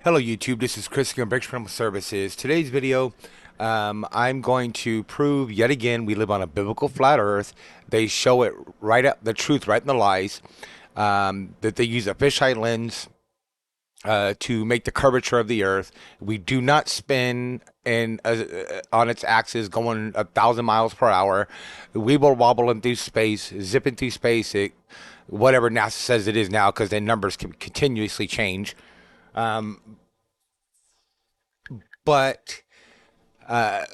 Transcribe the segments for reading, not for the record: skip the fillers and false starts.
Hello YouTube, this is Chris from Bricks Rental Services. Today's video, I'm going to prove yet again we live on a biblical flat earth. They show it right up, the truth right in the lies, that they use a fisheye lens to make the curvature of the earth. We do not spin on its axis going 1,000 miles per hour. We will wobble through space, zipping through space, whatever NASA says it is now, because their numbers can continuously change. But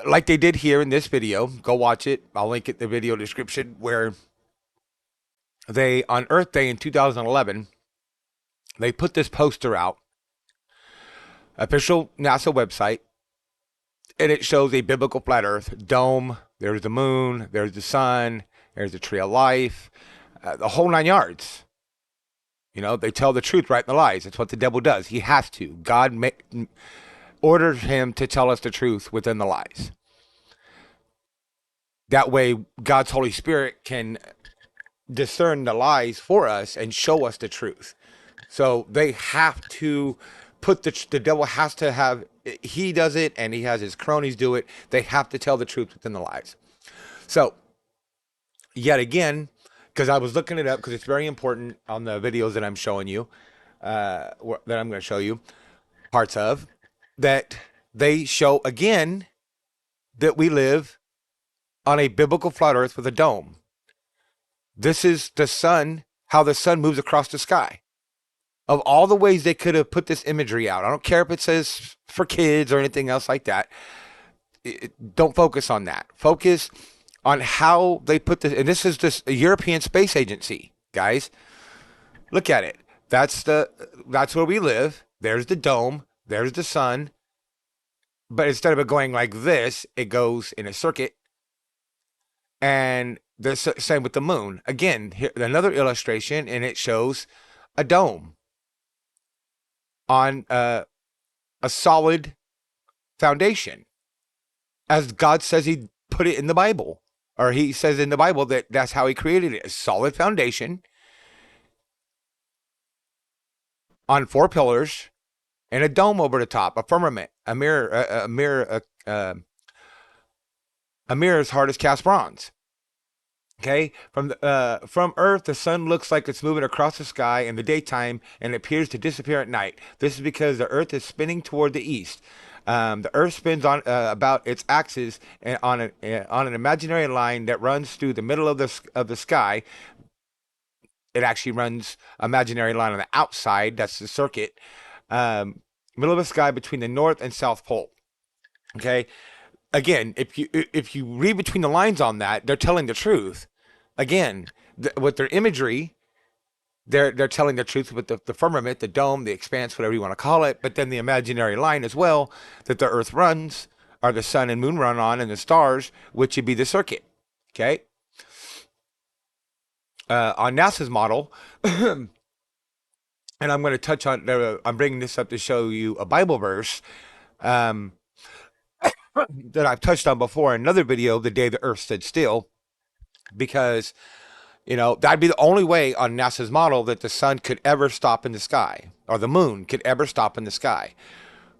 like they did here in this video, go watch it. I'll link it in the video description, where they, on Earth Day in 2011, they put this poster out, official NASA website, and it shows a biblical flat earth dome. There's the moon, there's the sun, there's the tree of life, the whole 9 yards. You know, they tell the truth right in the lies. That's what the devil does. He has to. God orders him to tell us the truth within the lies. That way, God's Holy Spirit can discern the lies for us and show us the truth. So they have to put the devil has to have, he does it and he has his cronies do it. They have to tell the truth within the lies. So, yet again, because I was looking it up, because it's very important on the videos that I'm showing you, that I'm going to show you parts of, that they show again that we live on a biblical flat earth with a dome. This is the sun, how the sun moves across the sky. Of all the ways they could have put this imagery out, I don't care if it says for kids or anything else like that. Don't focus on that. Focus on how they put this. And this is just a European Space Agency, guys. Look at it. That's where we live. There's the dome. There's the sun. But instead of it going like this, it goes in a circuit. And the same with the moon. Again, here another illustration, and it shows a dome on a solid foundation, as God says He put it in the Bible, or He says in the Bible that that's how He created it: a solid foundation on four pillars and a dome over the top, a firmament, a mirror, a mirror as hard as cast bronze. Okay, from Earth, the sun looks like it's moving across the sky in the daytime and appears to disappear at night. This is because the Earth is spinning toward the east. The Earth spins on about its axis and on an imaginary line that runs through the middle of the sky. It actually runs imaginary line on the outside. That's the circuit. Middle of the sky between the North and South Pole. Okay, again, if you read between the lines on that, they're telling the truth. Again, with their imagery, they're telling the truth with the firmament, the dome, the expanse, whatever you want to call it. But then the imaginary line as well that the Earth runs, or the sun and moon run on, and the stars, which would be the circuit. Okay. On NASA's model, and I'm going to touch on. I'm bringing this up to show you a Bible verse. That I've touched on before in another video, the day the earth stood still, because, you know, that'd be the only way on NASA's model that the sun could ever stop in the sky, or the moon could ever stop in the sky,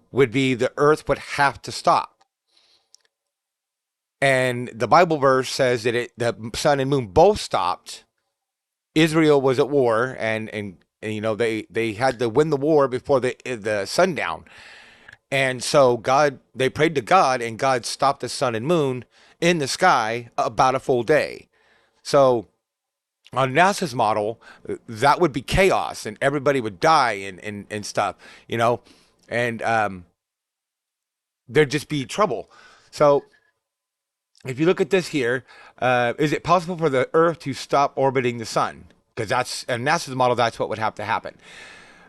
would be the earth would have to stop. And the Bible verse says that the sun and moon both stopped. Israel was at war, and you know, they had to win the war before the sundown. And so they prayed to God, and God stopped the sun and moon in the sky about a full day. So on NASA's model, that would be chaos, and everybody would die and stuff, you know, and there'd just be trouble. So if you look at this here, is it possible for the Earth to stop orbiting the sun? Because that's, in NASA's model, that's what would have to happen.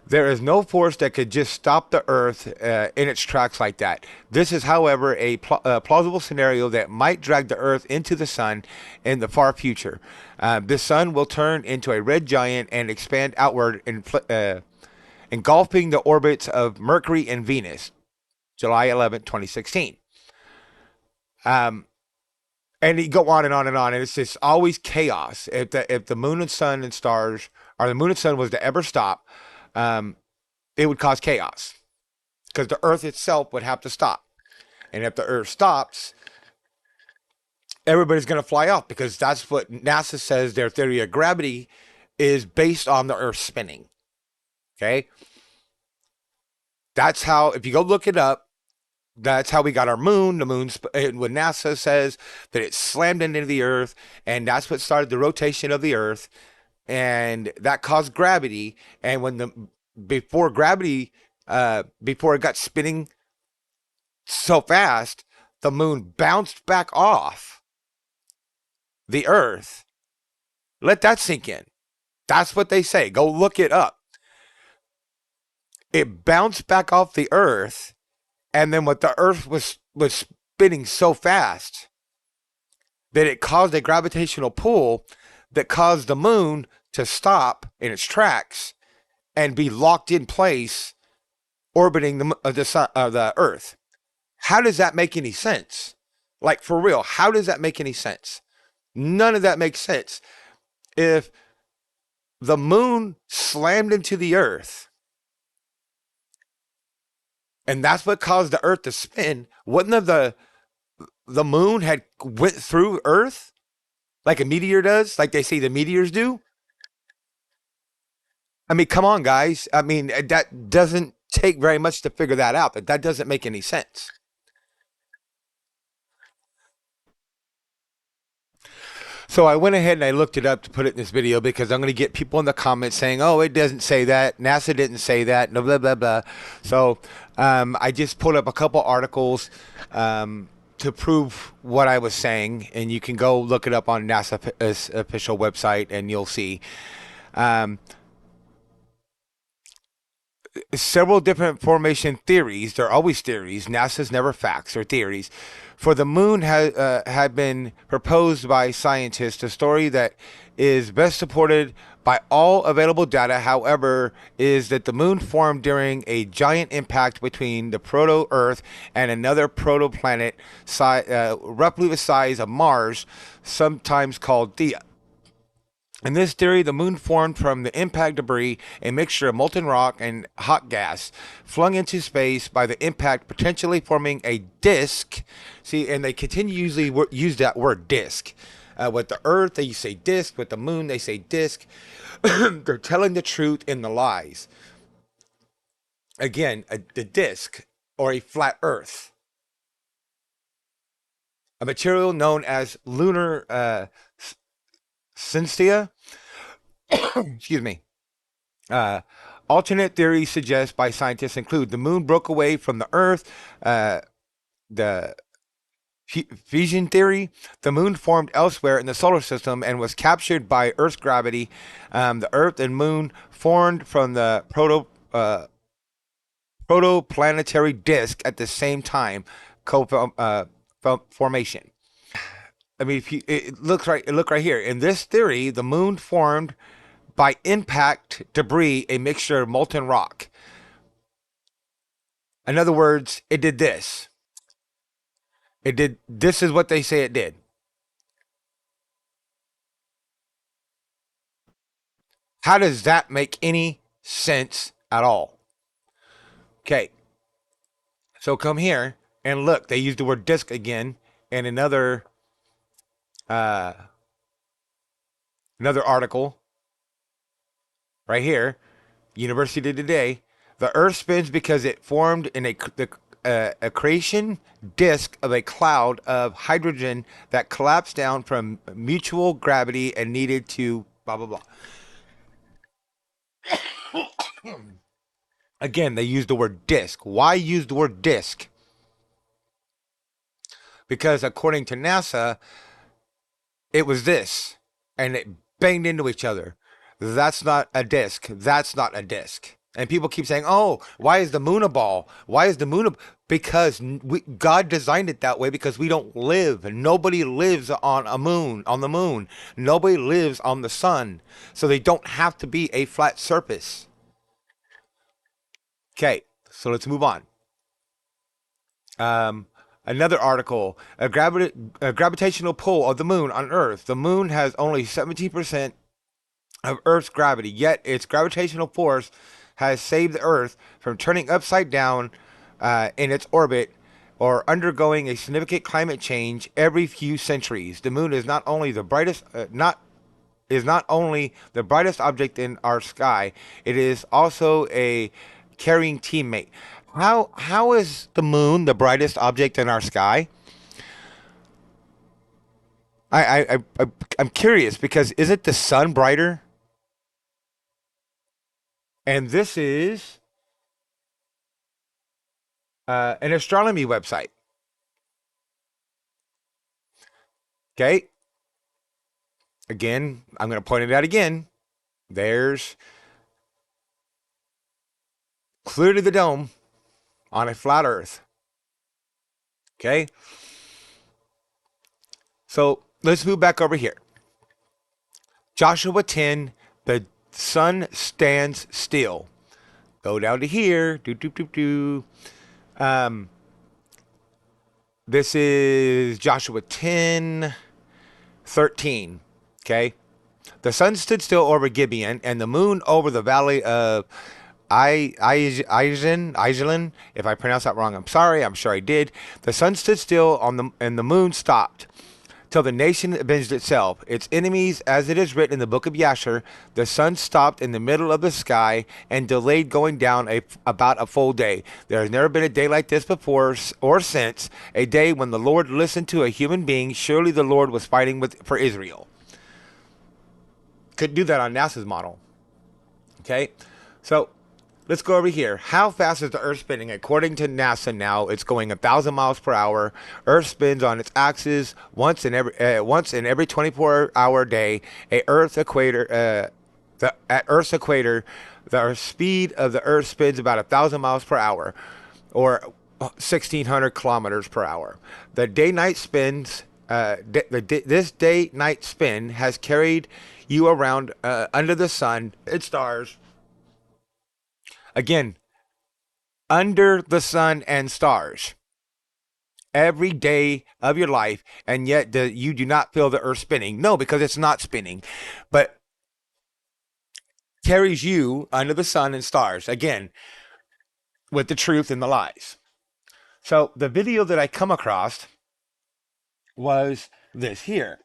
There is no force that could just stop the Earth in its tracks like that. This is, however, a plausible scenario that might drag the Earth into the sun in the far future. The sun will turn into a red giant and expand outward, engulfing the orbits of Mercury and Venus, July 11, 2016. And you go on and on and on, and it's just always chaos. If the moon and sun and stars, or the moon and sun was to ever stop, it would cause chaos. because the Earth itself would have to stop. And if the Earth stops, everybody's going to fly off because that's what NASA says their theory of gravity is based on the Earth spinning. Okay? That's how, if you go look it up, that's how we got our moon. The moon's when NASA says that it slammed into the Earth, and that's what started the rotation of the Earth, and that caused gravity. And when the before gravity, before it got spinning so fast, the moon bounced back off the Earth. Let that sink in. That's what they say. Go look it up. It bounced back off the Earth, and then what the Earth was spinning so fast that it caused a gravitational pull that caused the moon to stop in its tracks and be locked in place, orbiting the Earth. How does that make any sense? Like, for real, how does that make any sense? None of that makes sense. If the moon slammed into the Earth, and that's what caused the Earth to spin, wouldn't the moon had went through Earth like a meteor does, like they say the meteors do? I mean, come on, guys. I mean, that doesn't take very much to figure that out. That doesn't make any sense. So I went ahead and I looked it up to put it in this video because I'm going to get people in the comments saying, "Oh, it doesn't say that. NASA didn't say that." No, blah blah blah. So I just pulled up a couple articles to prove what I was saying, and you can go look it up on NASA's official website, and you'll see. Um, Several different formation theories. They're always theories. NASA's never facts or theories. For the moon had been proposed by scientists. A story that is best supported by all available data, however, is that the moon formed during a giant impact between the proto-Earth and another protoplanet, roughly the size of Mars, sometimes called Theia. In this theory, the moon formed from the impact debris, a mixture of molten rock and hot gas, flung into space by the impact, potentially forming a disk. See, and they continue to usually use that word disk. With the Earth, they say disk. With the moon, they say disk. They're telling the truth in the lies. Again, the disk, or a flat Earth, a material known as lunar Cynthia. Excuse me. Uh, Alternate theories suggest by scientists include the moon broke away from the Earth. The fusion theory: the moon formed elsewhere in the solar system and was captured by Earth's gravity. The Earth and moon formed from the protoplanetary disk at the same time. Formation. I mean, if you, it looks right. Look right here. In this theory, the moon formed by impact debris, a mixture of molten rock. In other words, it did this. It did. This is what they say it did. How does that make any sense at all? Okay. So come here and look. They use the word disk again in uh, another article right here. University Today. The Earth spins because it formed in a creation disk of a cloud of hydrogen that collapsed down from mutual gravity and needed to blah blah blah. Again, they use the word disk. Why use the word disk? Because according to NASA, it was this, and it banged into each other. That's not a disk. That's not a disk. And people keep saying, "Oh, why is the moon a ball? Why is the moon a?" Because God designed it that way because we don't live. Nobody lives on a moon, on the moon. Nobody lives on the sun. So they don't have to be a flat surface. Okay, so let's move on. Another article, a gravitational pull of the moon on Earth. The moon has only 17% of Earth's gravity, yet its gravitational force has saved the Earth from turning upside down in its orbit or undergoing a significant climate change every few centuries. The moon is not only the brightest, not is not only the brightest object in our sky, it is also a carrying teammate. How is the moon the brightest object in our sky? I'm curious because isn't the sun brighter? And this is an astronomy website. Okay, again, I'm going to point it out again. There's clearly the dome on a flat Earth. Okay, so let's move back over here. Joshua 10, the sun stands still. Go down to here. Do, do, do, do. Um, this is Joshua 10:13. Okay. The sun stood still over Gibeon, and the moon over the valley of Ajalon. If I pronounced that wrong, I'm sorry. I'm sure I did. The sun stood still on the and the moon stopped till the nation avenged itself. Its enemies, as it is written in the book of Yasher, the sun stopped in the middle of the sky and delayed going down about a full day. There has never been a day like this before or since, a day when the Lord listened to a human being. Surely the Lord was fighting for Israel. Could do that on NASA's model. Okay, so let's go over here. How fast is the Earth spinning? According to NASA now, it's going 1,000 miles per hour. Earth spins on its axis once in every 24-hour day. At Earth's equator, the speed of the Earth spins about 1,000 miles per hour, or 1,600 kilometers per hour. The day-night spins. This day-night spin has carried you around under the sun and stars. Again, under the sun and stars every day of your life, and yet you do not feel the earth spinning. No, because it's not spinning, but carries you under the sun and stars. Again, with the truth and the lies. So the video that I come across was this here,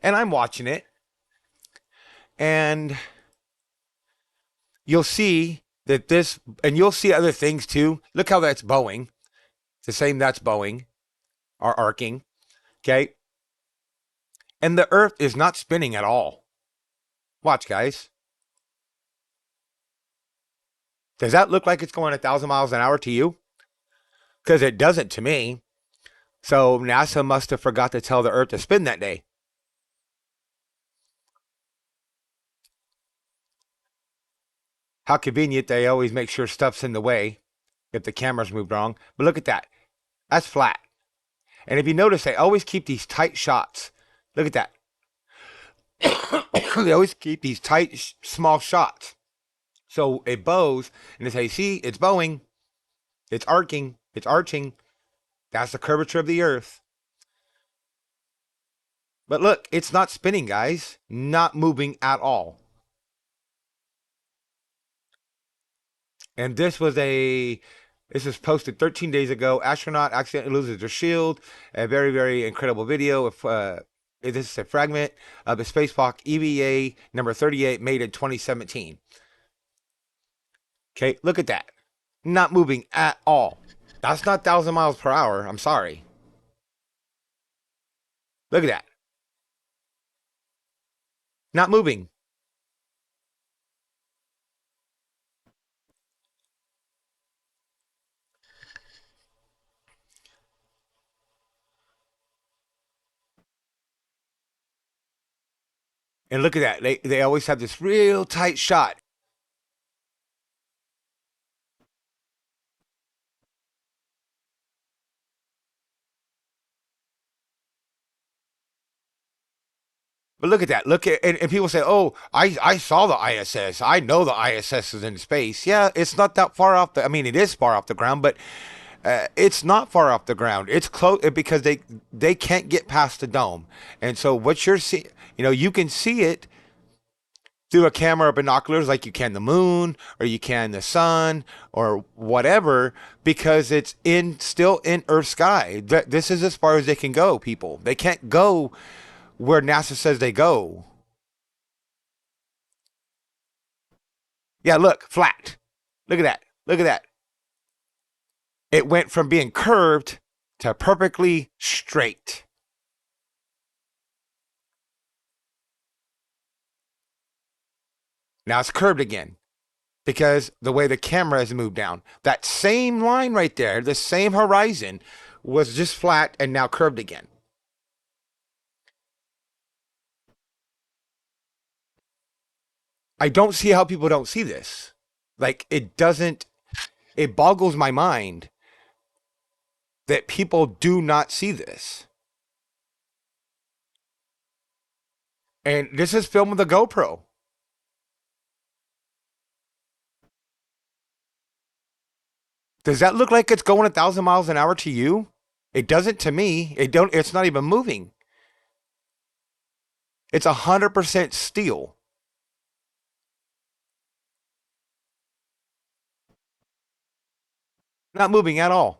and I'm watching it, and you'll see that this, and you'll see other things too. Look how that's Boeing. It's the same that's Boeing, or arcing. Okay. And the earth is not spinning at all. Watch, guys. Does that look like it's going 1,000 miles an hour to you? Because it doesn't to me. So NASA must have forgot to tell the earth to spin that day. How convenient they always make sure stuff's in the way if the camera's moved wrong. But look at that. That's flat. And if you notice, they always keep these tight shots. Look at that. They always keep these tight, small shots. So it bows, and they say, see, it's bowing, it's arcing, it's arching. That's the curvature of the earth. But look, it's not spinning, guys. Not moving at all. And this was posted 13 days ago. Astronaut accidentally loses their shield. A very, very incredible video. This is a fragment of the spacewalk EVA number 38 made in 2017. Okay, look at that. Not moving at all. That's not 1,000 miles per hour. I'm sorry. Look at that. Not moving. And look at that. They always have this real tight shot. But look at that. Look at and people say, "Oh, I saw the ISS. I know the ISS is in space." Yeah, it's not that far off the. I mean, it is far off the ground, but it's not far off the ground. It's close because they can't get past the dome, and so what you're seeing, you can see it through a camera or binoculars like you can the moon or you can the sun or whatever, because it's in still in Earth sky. This is as far as they can go, people. They can't go where NASA says they go. Yeah, look, flat. Look at that. Look at that. It went from being curved to perfectly straight. Now it's curved again because the way the camera has moved down. That same line right there, the same horizon, was just flat and now curved again. I don't see how people don't see this. Like, it doesn't, it boggles my mind that people do not see this. And this is filmed with a GoPro. Does that look like it's going 1,000 miles an hour to you? It doesn't to me. It don't. It's not even moving. It's 100% steel, not moving at all.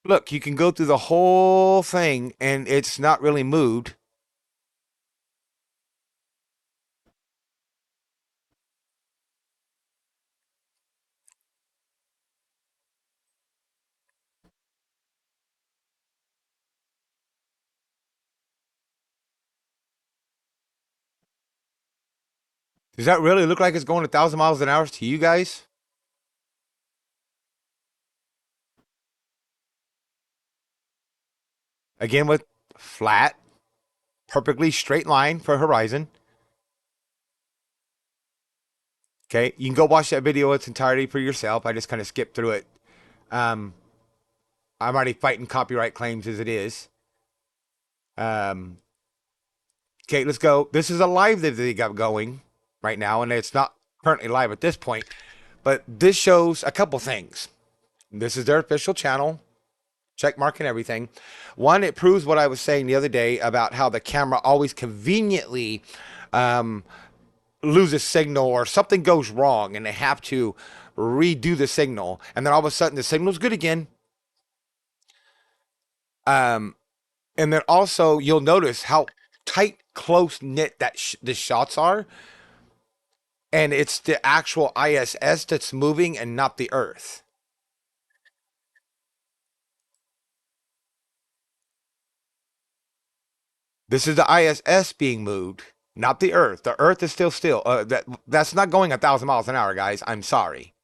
Look, you can go through the whole thing and it's not really moved. Does that really look like it's going 1,000 miles an hour to you guys? Again, with flat, perfectly straight line for horizon. Okay, you can go watch that video in its entirety for yourself. I just kind of skipped through it. Um, I'm already fighting copyright claims as it is. Um, okay, let's go. This is a live that they got going right now, and it's not currently live at this point, but this shows a couple things. This is their official channel, check mark and everything. One, it proves what I was saying the other day about how the camera always conveniently um, loses signal or something goes wrong and they have to redo the signal, and then all of a sudden the signal's good again. Um, and then also you'll notice how tight, close knit that the shots are, and it's the actual ISS that's moving and not the Earth. This is the ISS being moved, not the Earth. The Earth is still still. That's not going 1,000 miles an hour, guys. I'm sorry.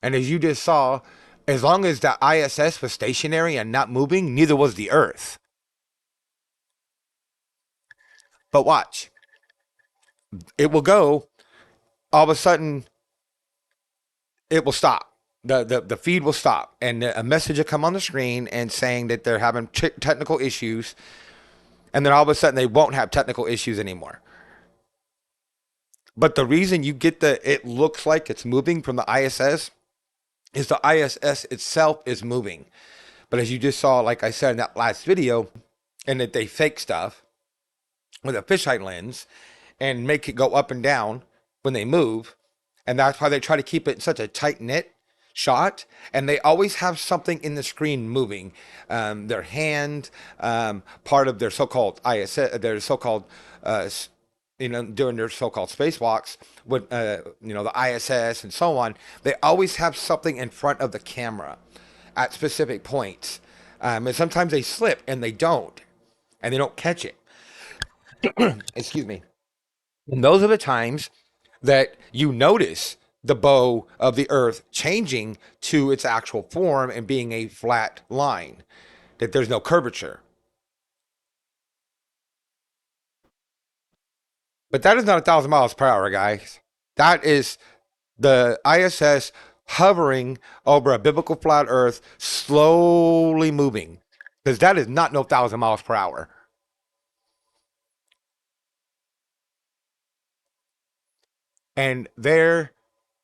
And as you just saw, as long as the ISS was stationary and not moving, neither was the Earth. But watch, it will go. All of a sudden, it will stop. The feed will stop, and a message will come on the screen and saying that they're having technical issues, and then all of a sudden they won't have technical issues anymore. But the reason you get it looks like it's moving from the ISS is the ISS itself is moving. But as you just saw, like I said in that last video, and that they fake stuff with a fisheye lens and make it go up and down when they move. And that's why they try to keep it in such a tight knit shot. And they always have something in the screen moving. Their hand, part of their so-called ISS, their so-called during their so-called spacewalks with the ISS and so on, they always have something in front of the camera at specific points, and sometimes they slip and they don't, and they don't catch it. Excuse me. And those are the times that you notice the bow of the Earth changing to its actual form and being a flat line, that there's no curvature. But that is not 1,000 miles per hour, guys. That is the ISS hovering over a biblical flat Earth, slowly moving, because that is not no 1,000 miles per hour. And there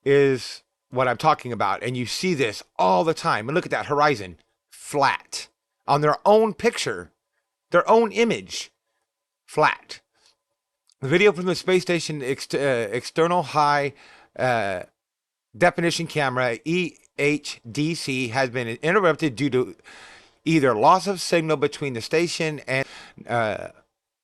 is what I'm talking about. And you see this all the time. And look at that horizon, flat on their own picture, their own image, flat. The video from the space station external high uh, definition camera EHDC has been interrupted due to either loss of signal between the station and uh,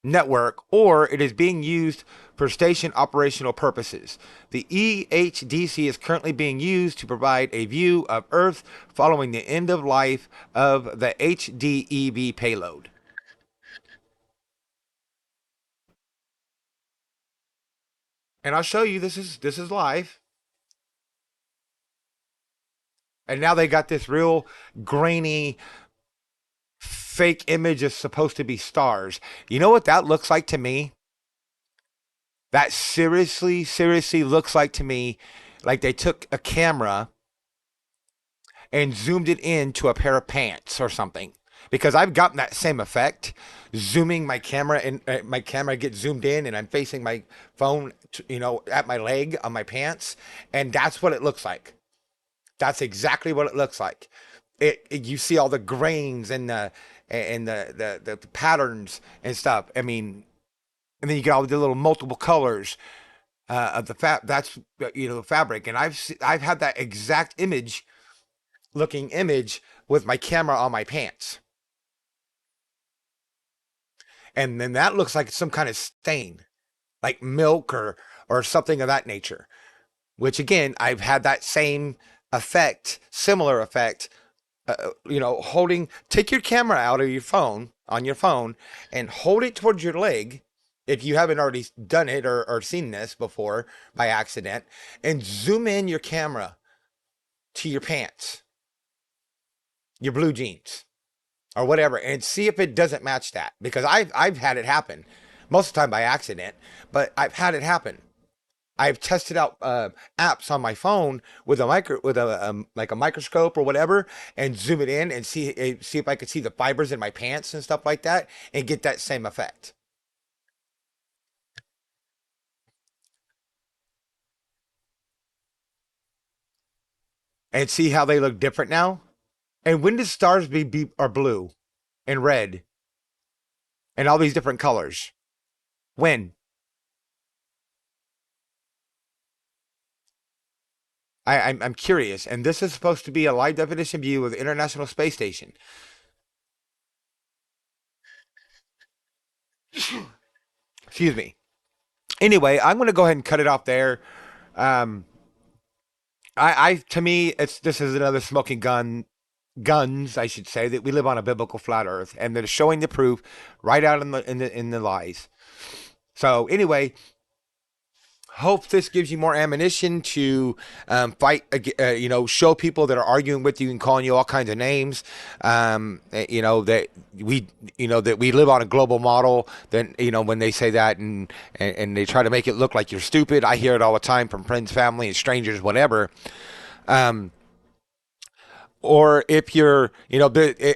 network, or it is being used for station operational purposes. The EHDC is currently being used to provide a view of Earth following the end of life of the HDEV payload. And I'll show you, this is live. And now they got this real grainy fake image is supposed to be stars. You know what that looks like to me? That seriously looks like to me like they took a camera and zoomed it into a pair of pants or something. Because I've gotten that same effect, zooming my camera and my camera gets zoomed in, and I'm facing my phone, at my leg on my pants, and that's what it looks like. That's exactly what it looks like. You see all the grains and the patterns and stuff. I mean, and then you get all the little multiple colors of the that's the fabric. And I've had that exact looking image with my camera on my pants, and then that looks like some kind of stain, like milk or something of that nature. Which again, I've had that same effect, similar effect. Take your camera out of your phone on your phone and hold it towards your leg if you haven't already done it or seen this before by accident, and zoom in your camera to your pants, your blue jeans or whatever, and see if it doesn't match that, because I've had it happen most of the time by accident, but I've had it happen. I've tested out apps on my phone with like a microscope or whatever, and zoom it in and see if I could see the fibers in my pants and stuff like that, and get that same effect. And see how they look different now. And when did stars are blue and red and all these different colors? When? I'm curious. And this is supposed to be a live definition view of the International Space Station. Excuse me. Anyway, I'm going to go ahead and cut it off there. Um, to me, this is another smoking guns, I should say, that we live on a biblical flat Earth, and they're showing the proof right out in the lies. So anyway, hope this gives you more ammunition to fight. Show people that are arguing with you and calling you all kinds of names. That we live on a global model. Then when they say that and they try to make it look like you're stupid. I hear it all the time from friends, family, and strangers, whatever. Um, or if you're,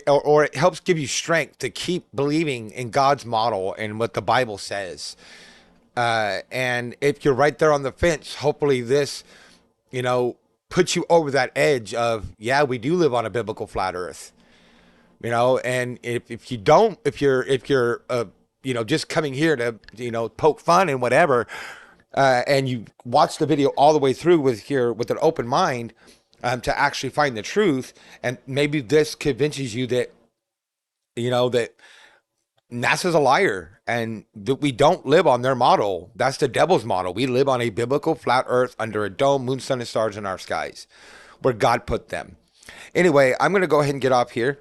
or it helps give you strength to keep believing in God's model and what the Bible says. And if you're right there on the fence, hopefully this, puts you over that edge of, yeah, we do live on a biblical flat earth, and if you don't, if you're just coming here to, poke fun and whatever, and you watch the video all the way through with an open mind, to actually find the truth, and maybe this convinces you that, that NASA's a liar and that we don't live on their model. That's the devil's model. We live on a biblical flat earth under a dome, moon, sun, and stars in our skies where God put them. Anyway, I'm going to go ahead and get off here.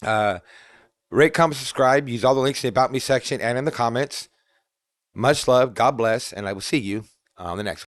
Rate, comment, subscribe. Use all the links in the About Me section and in the comments. Much love. God bless. And I will see you on the next one.